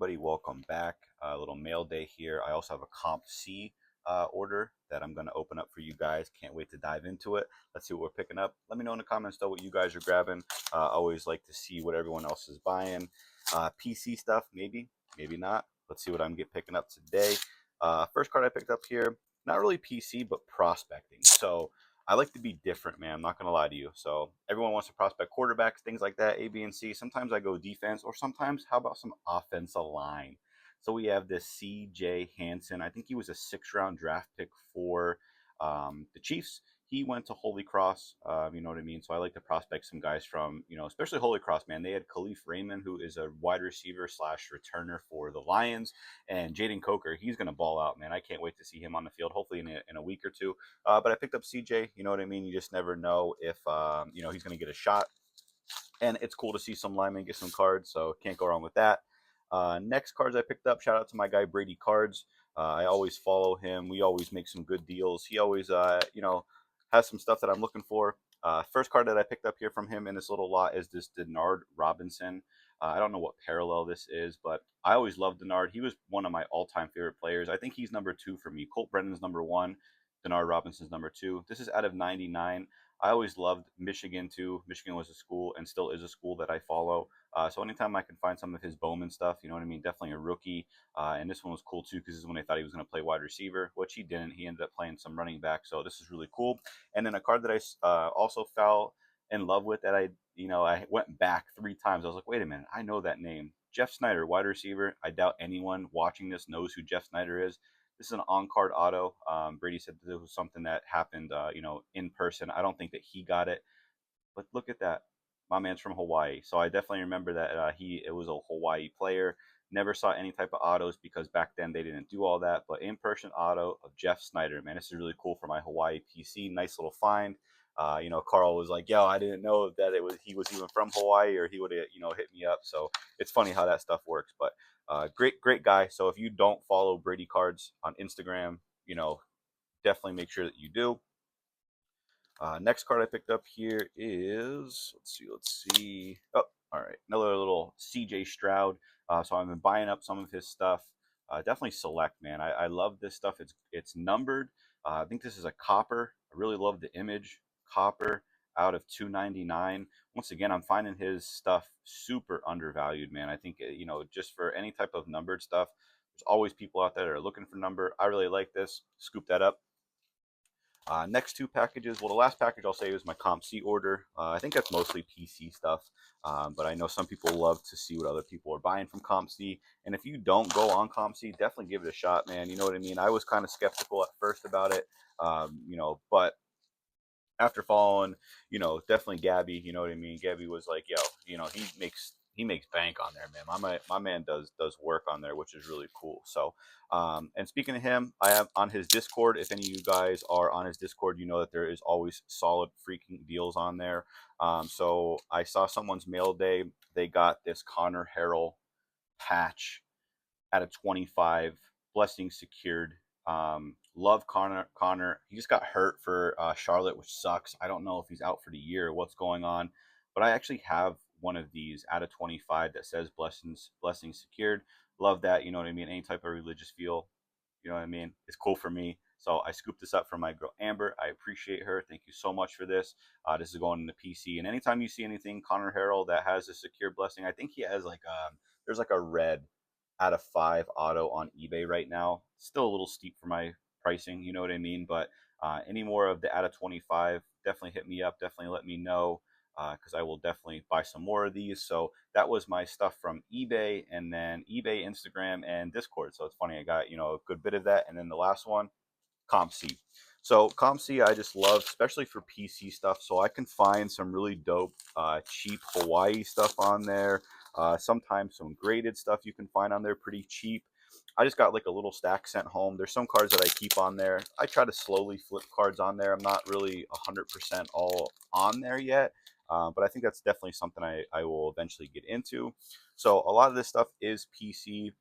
everybody, welcome back. A little mail day here. I also have a Comp C order that I'm going to open up for you guys. Can't wait to dive into it. Let's see what we're picking up. Let me know in the comments though what you guys are grabbing. Always like to see what everyone else is buying. PC stuff, maybe, maybe not. Let's see what I'm picking up today. First card I picked up here, not really PC, but prospecting. So I like to be different, man. I'm not going to lie to you. So everyone wants to prospect quarterbacks, things like that, A, B, and C. Sometimes I go defense, or sometimes, how about some offensive line? So we have this C.J. Hansen. I think he was a 6th-round draft pick for the Chiefs. He went to Holy Cross, you know what I mean? So I like to prospect some guys from, especially Holy Cross, man. They had Khalif Raymond, who is a wide receiver slash returner for the Lions, and Jaden Coker. He's going to ball out, man. I can't wait to see him on the field, hopefully in a week or two. But I picked up CJ. You know what I mean? You just never know if he's going to get a shot. And it's cool to see some linemen get some cards, so can't go wrong with that. Next cards I picked up. Shout out to my guy Brady Cards. I always follow him. We always make some good deals. He always has some stuff that I'm looking for. First card that I picked up here from him in this little lot is this Denard Robinson. I don't know what parallel this is, but I always loved Denard. He was one of my all-time favorite players. I think he's number 2 for me. Colt Brennan's number 1. Denard Robinson's number 2. This is out of 99. I always loved Michigan too. Michigan was a school and still is a school that I follow. So anytime I can find some of his Bowman stuff, you know what I mean? Definitely a rookie. And this one was cool too because this is when I thought he was going to play wide receiver, which he didn't. He ended up playing some running back. So this is really cool. And then a card that I also fell in love with that I went back 3 times. I was like, wait a minute, I know that name. Jeff Snyder, wide receiver. I doubt anyone watching this knows who Jeff Snyder is. This is an on-card auto. Brady said that this was something that happened, in person. I don't think that he got it, but look at that. My man's from Hawaii, so I definitely remember that it was a Hawaii player. Never saw any type of autos because back then they didn't do all that. But in-person auto of Jeff Snyder, man, this is really cool for my Hawaii PC. Nice little find. Carl was like, "Yo, I didn't know that he was even from Hawaii, or he would have hit me up." So it's funny how that stuff works. But great guy. So if you don't follow Brady Cards on Instagram, definitely make sure that you do. Next card I picked up here is, let's see. Oh, all right. Another little CJ Stroud. So I've been buying up some of his stuff. Definitely select, man. I love this stuff. It's numbered. I think this is a copper. I really love the image. Copper out of 299. Once again, I'm finding his stuff super undervalued, man. I think, just for any type of numbered stuff, there's always people out there that are looking for number. I really like this. Scoop that up. Next 2 packages. Well, the last package I'll say was my Comp C order. I think that's mostly PC stuff, but I know some people love to see what other people are buying from Comp C. And if you don't go on Comp C, definitely give it a shot, man. You know what I mean? I was kind of skeptical at first about it, but after following, definitely Gabby, you know what I mean? Gabby was like, yo, he makes bank on there, man. My man does work on there, which is really cool. So, and speaking of him, I have on his Discord. If any of you guys are on his Discord, you know that there is always solid freaking deals on there. So I saw someone's mail day. They got this Connor Harrell patch out of 25, blessing secured. Love Connor. He just got hurt for Charlotte, which sucks. I don't know if he's out for the year or what's going on, but I actually have one of these out of 25 that says blessings secured. Love that. You know what I mean? Any type of religious feel, you know what I mean? It's cool for me. So I scooped this up from my girl Amber. I appreciate her. Thank you so much for this. This is going into PC. And anytime you see anything Connor Harrell that has a secure blessing, I think he has there's like a red out of 5 auto on eBay right now. Still a little steep for my pricing, you know what I mean? But any more of the out of 25, definitely hit me up. Definitely let me know because I will definitely buy some more of these. So that was my stuff from eBay, and then eBay, Instagram, and Discord. So it's funny, I got a good bit of that. And then the last one, Comp C. So Comp C I just love, especially for PC stuff. So I can find some really dope, cheap Hawaii stuff on there. Sometimes some graded stuff you can find on there pretty cheap. I just got like a little stack sent home. There's some cards that I keep on there. I try to slowly flip cards on there. I'm not really 100% all on there yet, but I think that's definitely something I will eventually get into. So a lot of this stuff is PC.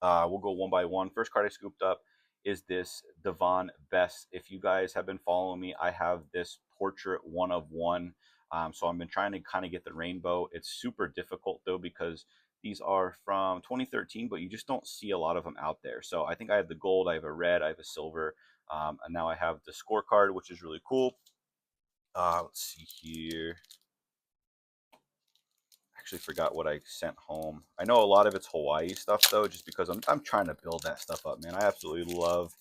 We'll go one by one. First card I scooped up is this Devon Best. If you guys have been following me, I have this portrait 1 of 1. So I've been trying to kind of get the rainbow. It's super difficult though because These are from 2013, but you just don't see a lot of them out there. So I think I have the gold, I have a red, I have a silver, and now I have the scorecard, which is really cool. Let's see here. Actually forgot what I sent home. I know a lot of it's Hawaii stuff though, just because I'm trying to build that stuff up, man. I absolutely love,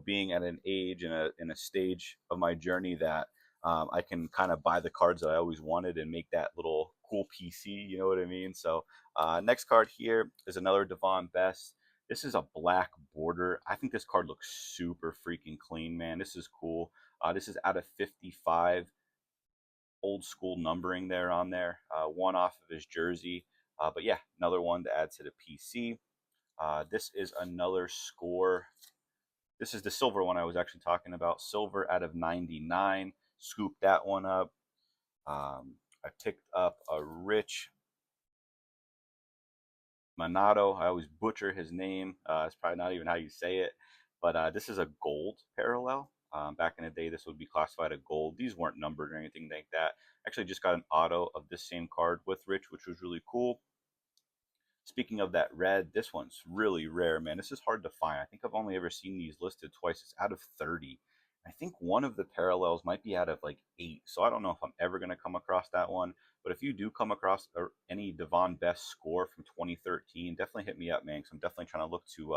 being at an age and in a stage of my journey that I can kind of buy the cards that I always wanted and make that little cool PC. You know what I mean? So next card here is another Devon Best. This is a black border. I think this card looks super freaking clean, man. This is cool. This is out of 55, old school numbering there on there, one off of his jersey. But yeah, another one to add to the PC. This is another score. This is the silver one I was actually talking about. Silver out of 99. Scooped that one up. I picked up a Rich Manato. I always butcher his name. It's probably not even how you say it. But this is a gold parallel. Back in the day, this would be classified as gold. These weren't numbered or anything like that. Actually, just got an auto of this same card with Rich, which was really cool. Speaking of that red, this one's really rare, man. This is hard to find. I think I've only ever seen these listed twice. It's out of 30. I think one of the parallels might be out of like 8. So I don't know if I'm ever going to come across that one. But if you do come across any Devon Best score from 2013, definitely hit me up, man, because I'm definitely trying to look to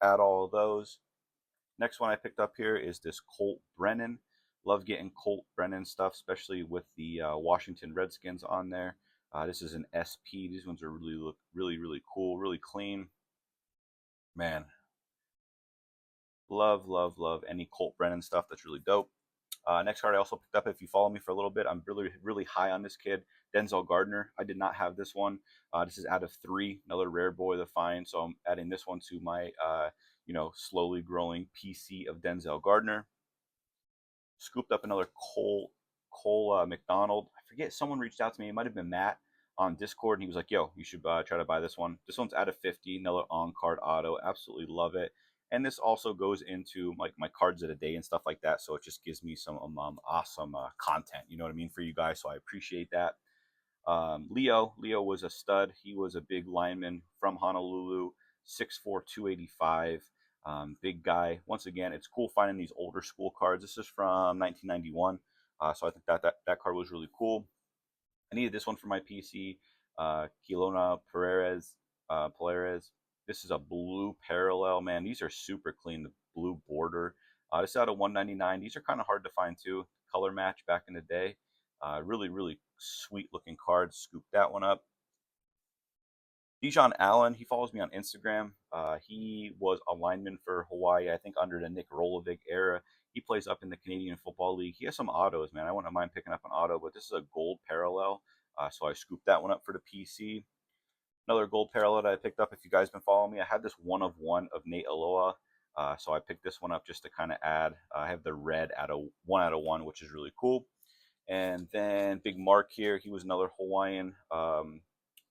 add all of those. Next one I picked up here is this Colt Brennan. Love getting Colt Brennan stuff, especially with the Washington Redskins on there. This is an SP. These ones are really cool, really clean. Man, love any Colt Brennan stuff. That's really dope. Next card I also picked up. If you follow me for a little bit, I'm really high on this kid, Denzel Gardner. I did not have this one. This is out of 3, another rare boy to find. So I'm adding this one to my slowly growing PC of Denzel Gardner. Scooped up another Cole McDonald. I forget, someone reached out to me. It might have been Matt on Discord, and he was like, "Yo, you should try to buy this one. This one's out of 50, another on card auto. Absolutely love it." And this also goes into like my cards of the day and stuff like that. So it just gives me some awesome content. You know what I mean, for you guys. So I appreciate that. Leo was a stud. He was a big lineman from Honolulu, 6'4", 285. Big guy. Once again, it's cool finding these older school cards. This is from 1991. So I think that card was really cool. I needed this one for my PC. Kilona Polares. This is a blue parallel, man. These are super clean. The blue border. This is out of 199. These are kind of hard to find too. Color match back in the day. Really sweet looking cards. Scoop that one up. Dijon Allen, he follows me on Instagram. He was a lineman for Hawaii, I think under the Nick Rolovic era. He plays up in the Canadian Football League. He has some autos, man. I wouldn't mind picking up an auto, but this is a gold parallel. So I scooped that one up for the PC. Another gold parallel that I picked up, if you guys been following me, I had this one of Nate Aloha. So I picked this one up just to kind of add. I have the red out of 1, which is really cool. And then Big Mark here, he was another Hawaiian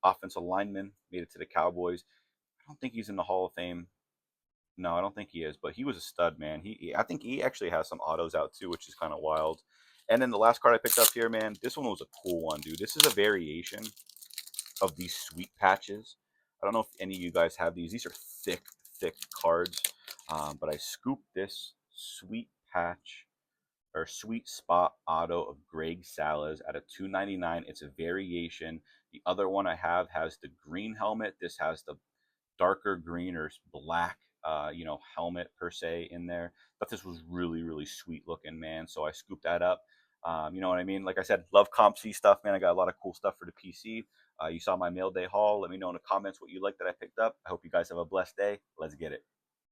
offensive lineman, made it to the Cowboys. I don't think he's in the Hall of Fame. No, I don't think he is, but he was a stud, man. I think he actually has some autos out too, which is kind of wild. And then the last card I picked up here, man, this one was a cool one, dude. This is a variation of these sweet patches. I don't know if any of you guys have these. These are thick cards. But I scooped this sweet patch or sweet spot auto of Greg Salas at a 299. It's a variation. The other one I have has the green helmet. This has the darker green or black, helmet per se in there. Thought this was really sweet looking, man. So I scooped that up. You know what I mean? Like I said, love Comp C stuff, man. I got a lot of cool stuff for the PC. You saw my mail day haul. Let me know in the comments what you like that I picked up. I hope you guys have a blessed day. Let's get it.